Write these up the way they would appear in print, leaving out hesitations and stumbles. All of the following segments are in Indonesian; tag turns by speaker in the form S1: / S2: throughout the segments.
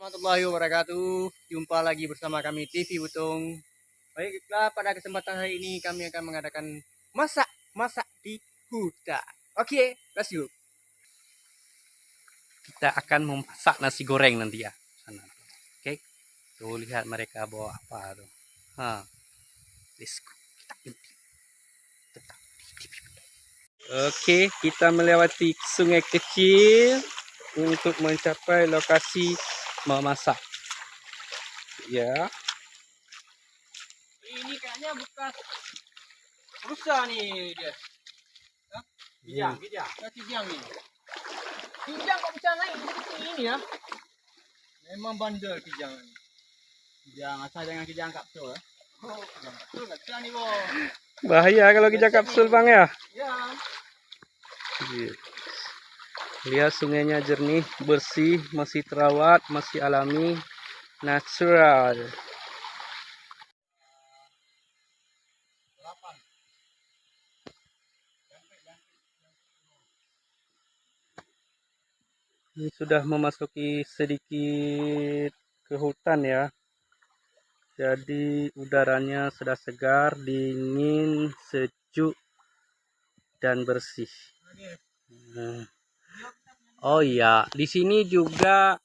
S1: warahmatullahi wabarakatuh. Jumpa lagi bersama kami TV Butung. Baiklah, pada kesempatan hari ini kami akan mengadakan masak di hutan. Oke, let's go. Kita akan memasak nasi goreng nanti ya. Sana. Oke. Tuh lihat mereka bawa apa tuh. Let's go. Kita inti. Tetap di TV Butung. Oke, kita melewati sungai kecil untuk mencapai lokasi memasak. Ya. Ini kayaknya bekas rusa nih dia. Hah? Kijang. Kijang nih. Kijang kok bisa naik seperti ini ya? Memang bandel kijang ini. Kijang asal dengan kijang kapsul ya. Oh, kijang kapsul nggak bisa nih bos. Bahaya kalau kijang kapsul bang ya. Ya. Lihat sungainya jernih, bersih, masih terawat, masih alami, natural. Ini sudah memasuki sedikit ke hutan ya. Jadi udaranya sudah segar, dingin, sejuk, dan bersih. Oh iya, di sini juga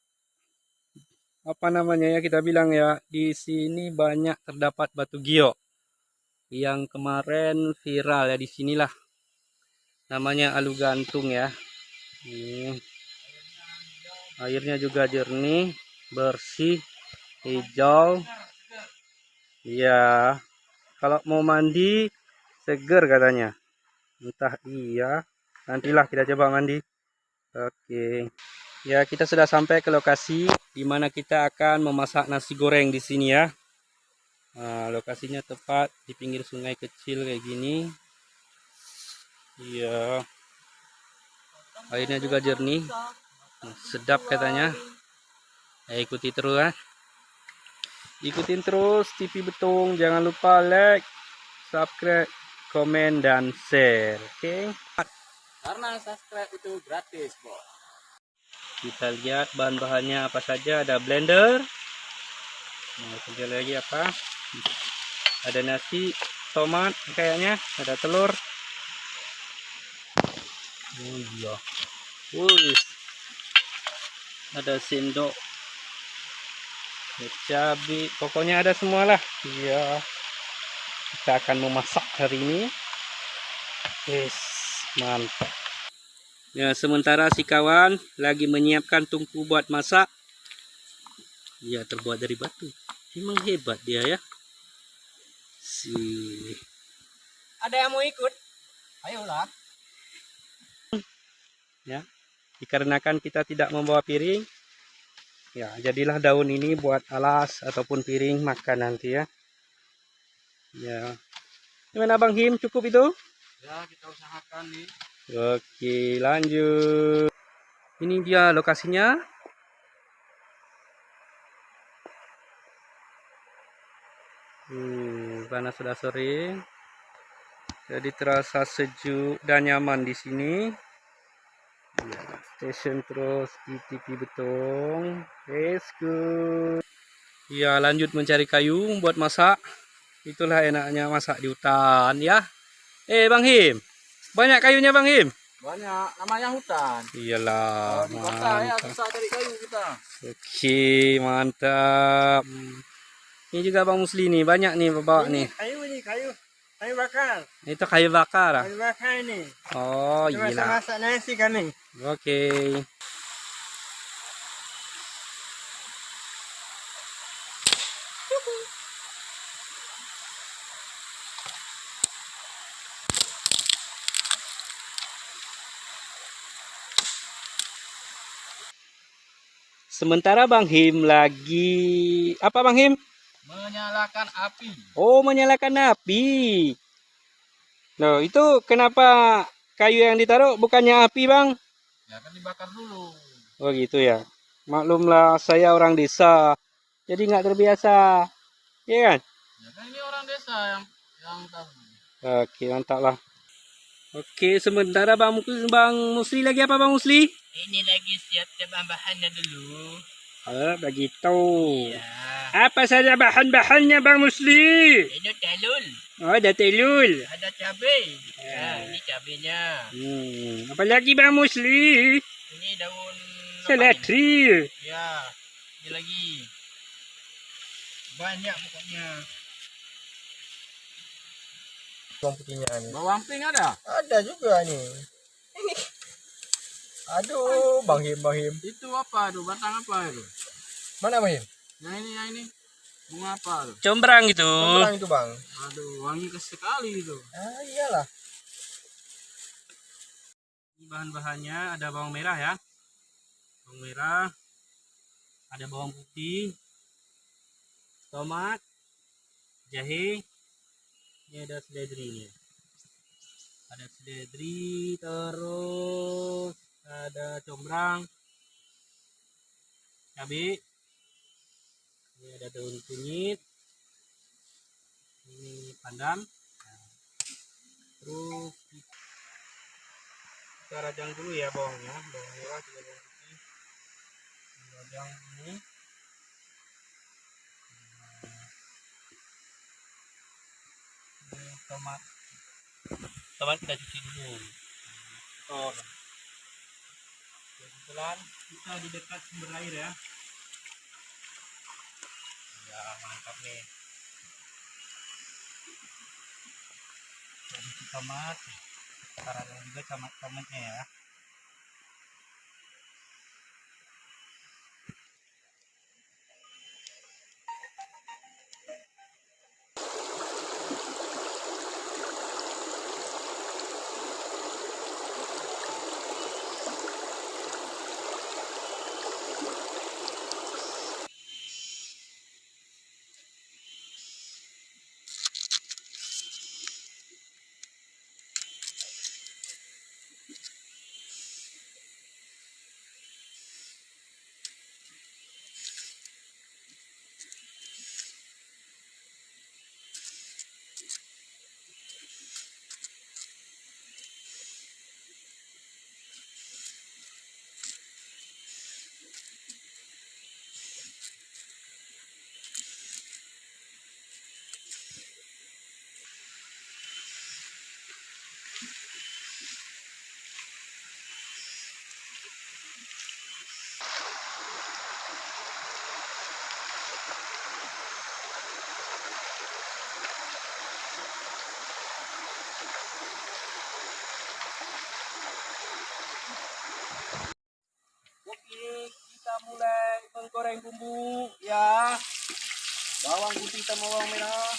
S1: apa namanya ya kita bilang ya, di sini banyak terdapat batu giok yang kemarin viral ya di sinilah. Namanya Alu Gantung ya. Airnya juga jernih, bersih, hijau. Iya, kalau mau mandi seger katanya. Entah iya, nantilah kita coba mandi. Oke. Ya, kita sudah sampai ke lokasi di mana kita akan memasak nasi goreng di sini ya. Nah, lokasinya tepat di pinggir sungai kecil kayak gini. Iya. Airnya juga jernih. Sedap katanya. Ya, ikuti terus ya. Ikutin terus TV Butung. Jangan lupa like, subscribe, komen, dan share. Oke. Karena subscribe itu gratis, bos. Kita lihat bahan-bahannya apa saja. Ada blender. Nah, kemudian lagi apa? Ada nasi, tomat kayaknya, ada telur. Oh iya. Ada sendok. Cabai, pokoknya ada semualah. Iya. Kita akan memasak hari ini. Yes, mantap. Ya, sementara si kawan lagi menyiapkan tungku buat masak. Ya, terbuat dari batu. Memang hebat dia ya. Ada yang mau ikut? Ayolah. Ya, dikarenakan kita tidak membawa piring. Ya, jadilah daun ini buat alas ataupun piring makan nanti ya. Ya. Gimana Bang Him, cukup itu? Ya, kita usahakan nih. Oke, lanjut. Ini dia lokasinya. Panas sudah sore. Jadi terasa sejuk dan nyaman di sini. Ya, station terus di TV Butung. Let's go. Ya, lanjut mencari kayu buat masak. Itulah enaknya masak di hutan ya. Bang Him, banyak kayunya Bang Him? Banyak, namanya hutan. Iyalah. Di kota ya susah cari kayu kita. Oke, mantap. Ini juga Bang Musli nih, banyak nih bawa nih. Kayu bakar. Itu kayu bakar. Kayu bakar ini. Oh, iya. Masak nasi kami. Oke. Sementara Bang Him lagi apa Bang Him? Menyalakan api. Oh, menyalakan api. Loh, itu kenapa kayu yang ditaruh bukannya api Bang? Ya kan dibakar dulu. Oh gitu ya. Maklumlah saya orang desa. Jadi nggak terbiasa. Iya kan? Ya kan ini orang desa yang tahu. Oke, mantap lah. Oke, sementara Bang Musli lagi apa Bang Musli? Ini lagi siap bahan-bahannya dulu. Oh, begitu.
S2: Ya.
S1: Apa saja bahan-bahannya Bang Musli?
S2: Ini telur.
S1: Oh, ada telur.
S2: Ada cabai. Ya, ini cabainya.
S1: Apa lagi Bang Musli?
S2: Ini daun
S1: Seledri.
S2: ya, ini lagi. Banyak pokoknya. Bawang putihnya nih. Bawang pink ada? Ada juga nih. Aduh, Bang Him. Itu apa tuh? Batang apa itu? Mana Bang Him? Yang ini. Bunga apa tuh?
S1: Combrang itu.
S2: Combrang itu Bang. Aduh, wangi sekali itu. Ah, iyalah.
S1: Ini bahan-bahannya ada bawang merah ya. Bawang merah. Ada bawang putih. Tomat. Jahe. Ini ada seledri. Ada seledri, terus ada combrang, cabai, ini ada daun kunyit, ini pandan, terus kita rajang dulu ya bawangnya, bawang merah juga bawang putih, rajang ini, tomat kita cuci dulu. Kebetulan kita di dekat sumber air ya. Ya mantap nih. Cuci tomat, karena juga tomatnya ya. Oke, kita mulai menggoreng bumbu ya. Bawang putih sama bawang merah.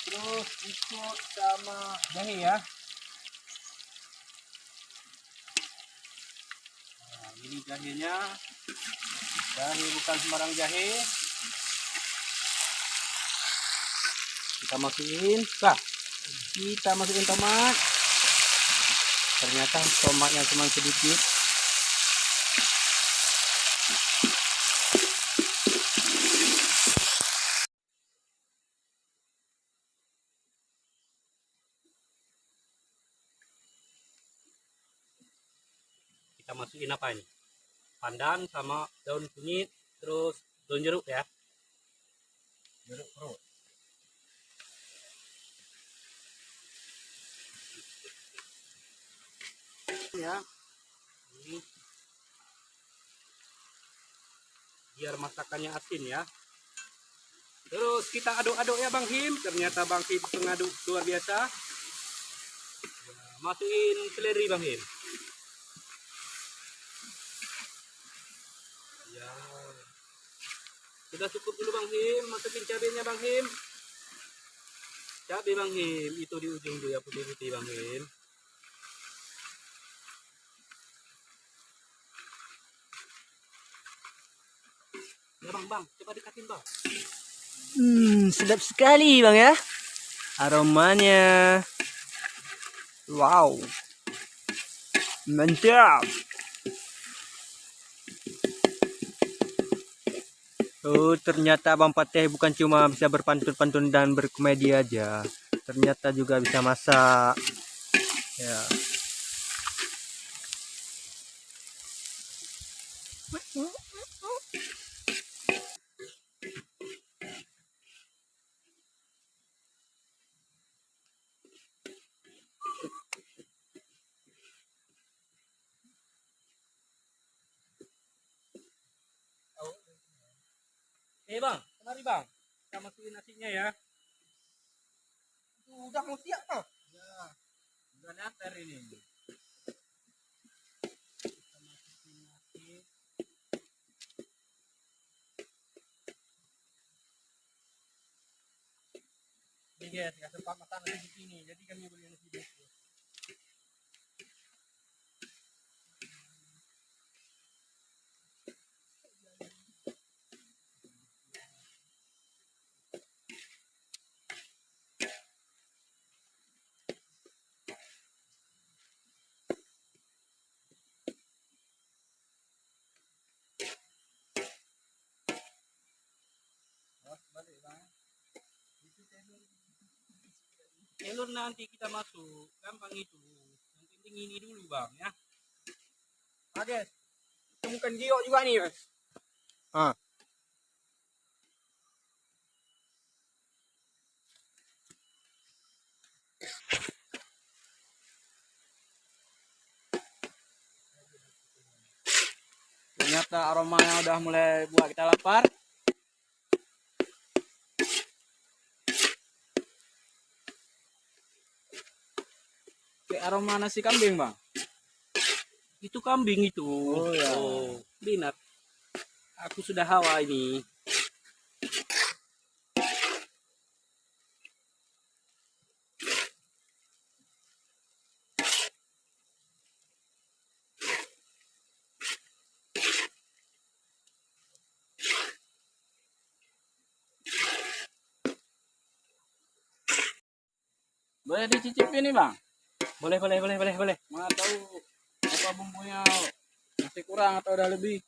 S1: Terus ikut sama jahe ya. Nah, ini jahenya. Jahe bukan sembarang jahe. Kita masukin, kita masukin tomat. Ternyata tomatnya cuma sedikit. Kita masukin apa ini? Pandan sama daun kunyit, terus daun jeruk ya. Jeruk perut. Ya. Ini biar masakannya asin ya. Terus kita aduk-aduk ya Bang Him. Ternyata Bang Him pengaduk luar biasa. Masukin seledri Bang Him. Ya. Sudah cukup dulu Bang Him. Masukin cabenya Bang Him. Cabai Bang Him. Itu di ujung tuh ya, putih-putih Bang Him. Ya Bang, coba dekatin Bang.
S2: Sedap sekali Bang ya. Aromanya. Wow. Mantap. Oh, ternyata Bang Pateh bukan cuma bisa berpantun-pantun dan berkomedi aja. Ternyata juga bisa masak. Ya.
S1: Oke bang, mari bang. Kita masukin nasinya ya.
S2: Udah mau siap Bang.
S1: Udah nganter ini. Kita masukin nasi. Ini guys, nggak sempat makan nasi di sini. Jadi kami beli nasi di sini. Balik bang. Telur nanti kita masuk, gampang itu. Yang penting ini dulu bang ya.
S2: Oke. Temukan giok juga nih, Mas. Ah.
S1: Ternyata aromanya udah mulai buat kita lapar. Kayak aroma nasi kambing bang. Itu kambing itu.
S2: Oh ya.
S1: Oh, binat. Aku sudah hawa ini. Boleh dicicipin nih bang? Boleh. Mana tahu apa bumbunya masih kurang atau udah lebih?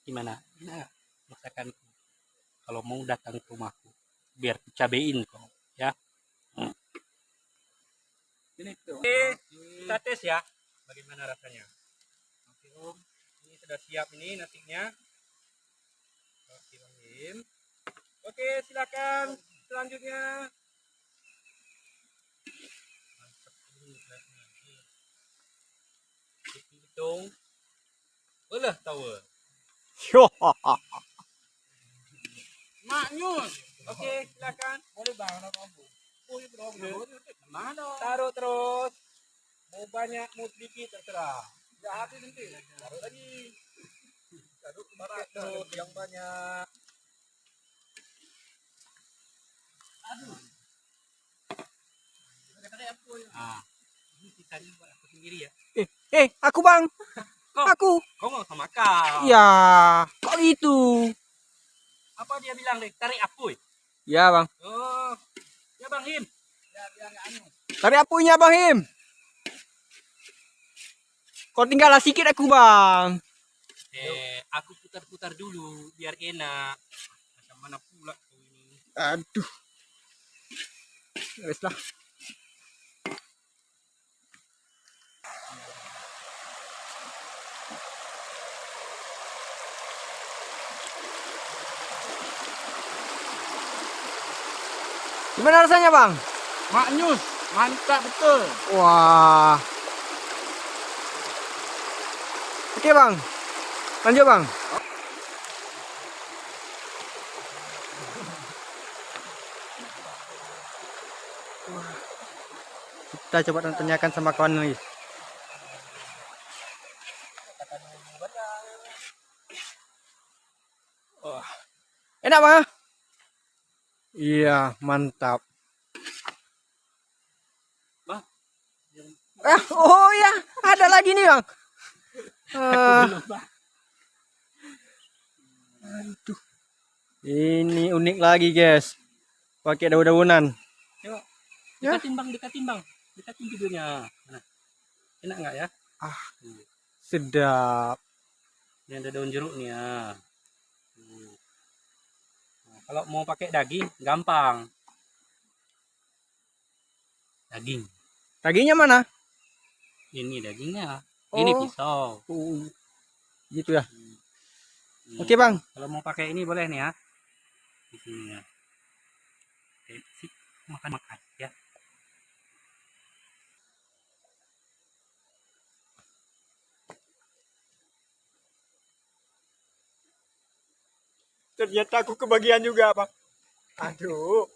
S1: Gimana? Nah, masakan kalau mau datang ke rumahku, biar cabein kau, ya. Ini tuh. Oke, kita tes ya, bagaimana rasanya. Oke om, ini sudah siap ini nasinya. Oke Bang Him. Oke, silakan selanjutnya. Mantap ini rasanya. Hitung. Boleh tahu.
S2: Yo.
S1: Maknyus. Oke, silakan. Boleh bang, mana? Taruh terus. Mau banyak, mau sedikit terserah. Ya habis nanti. Taruh lagi. Taruh terus yang banyak. Aduh. Ah, ini sisanya buat aku sendiri ya.
S2: Aku Bang.
S1: Kok?
S2: Aku.
S1: Kau nggak sama kau.
S2: Ya, kok gitu?
S1: Apa dia bilang deh? Tarik apuy.
S2: Ya Bang.
S1: Oh, ya Bang Him. Ya, biar nggak anu.
S2: Tarik apunya Bang Him. Kau tinggal sedikit aku Bang.
S1: Aku putar-putar dulu biar enak. Macam mana pula kau ini?
S2: Aduh. Wes lah. Gimana rasanya Bang?
S1: Maknyus, mantap betul.
S2: Wah. Oke Bang. Lanjut Bang. Kita coba tanyakan sama kawan nih. Wah. Enak Bang? Iya, mantap.
S1: Bang,
S2: Oh ya, ada lagi nih Bang.
S1: belum bang.
S2: Aduh. Ini unik lagi guys. Pakai daun-daunan.
S1: Yuk,
S2: Ya.
S1: dekatin bang. Dekatin videonya. Nah, enak nggak ya?
S2: Sedap.
S1: Ini ada daun jeruknya. Nah, kalau mau pakai daging, gampang. Daging.
S2: Dagingnya mana?
S1: Ini dagingnya.
S2: Oh.
S1: Ini pisau.
S2: Gitu ya.
S1: Ini.
S2: Oke Bang.
S1: Kalau mau pakai ini boleh nih ya. Di sini ya. Oke, sip. Makan ya.
S2: Ternyata aku kebagian juga, Bang. Aduh.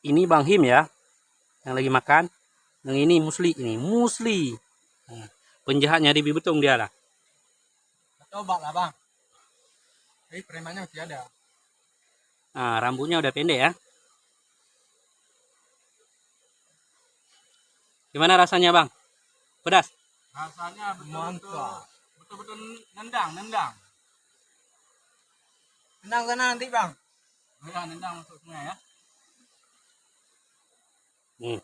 S1: Ini Bang Him ya, yang lagi makan. Yang ini Musli, ini Musli. Nah, penjahatnya di Bibetung dia lah.
S2: Coba lah, Bang. Premannya masih ada.
S1: Nah, rambutnya udah pendek ya. Gimana rasanya Bang? Pedas?
S2: Rasanya betul-betul nendang. Nendang sana nanti, Bang. Ya, nendang masuk sungai ya.
S1: Hmm.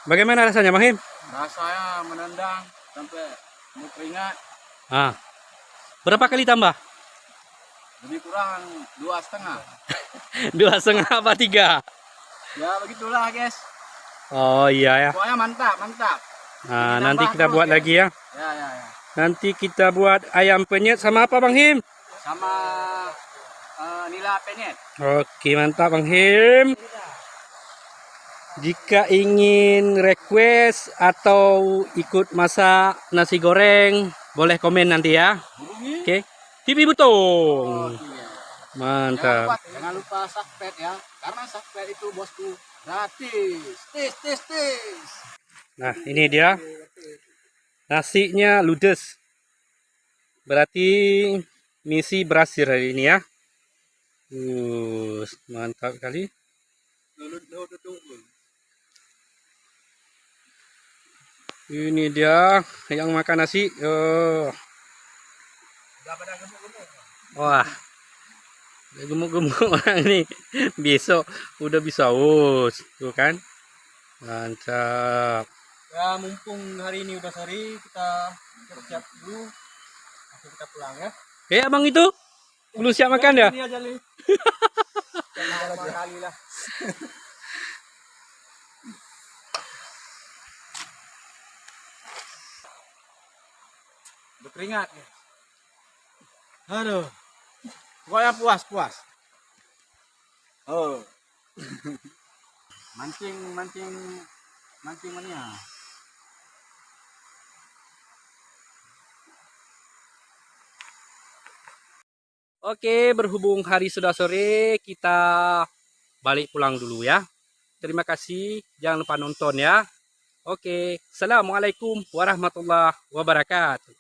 S1: Bagaimana rasanya Bang Him?
S2: Rasanya menendang sampai mau keringat.
S1: Ah, berapa kali tambah?
S2: Lebih kurang 2,5.
S1: 2,5 apa 3?
S2: Ya begitulah, guys.
S1: Oh iya ya.
S2: Pokoknya mantap.
S1: Nah,
S2: Ditambah
S1: nanti kita
S2: terus,
S1: buat
S2: guys.
S1: lagi ya.
S2: Ya.
S1: Nanti kita buat ayam penyet sama apa Bang Him?
S2: Sama nila penyet.
S1: Oke, mantap Bang Him. Jika ingin request atau ikut masak nasi goreng, boleh komen nanti ya.
S2: Hubungi.
S1: Oke. TV Butung. Mantap.
S2: Jangan lupa subscribe ya. Karena subscribe itu bosku gratis. Tis.
S1: Nah, ini dia. Nasinya ludes. Berarti misi berhasil hari ini ya. Mantap kali. Ini dia yang makan nasi. Wah, gemuk-gemuk orang ini. Besok udah bisa us, tuh kan? Mantap.
S2: Ya, mumpung hari ini udah sore, kita siap-siap dulu. Langsung kita pulang ya.
S1: Abang itu belum siap makan ya?
S2: Ini aja nih. Jangan kali lah. Berkeringat ya. Aduh. Pokoknya puas. Oh. mancing mania.
S1: Oke, berhubung hari sudah sore, kita balik pulang dulu ya. Terima kasih, jangan lupa nonton ya. Oke, assalamualaikum warahmatullahi wabarakatuh.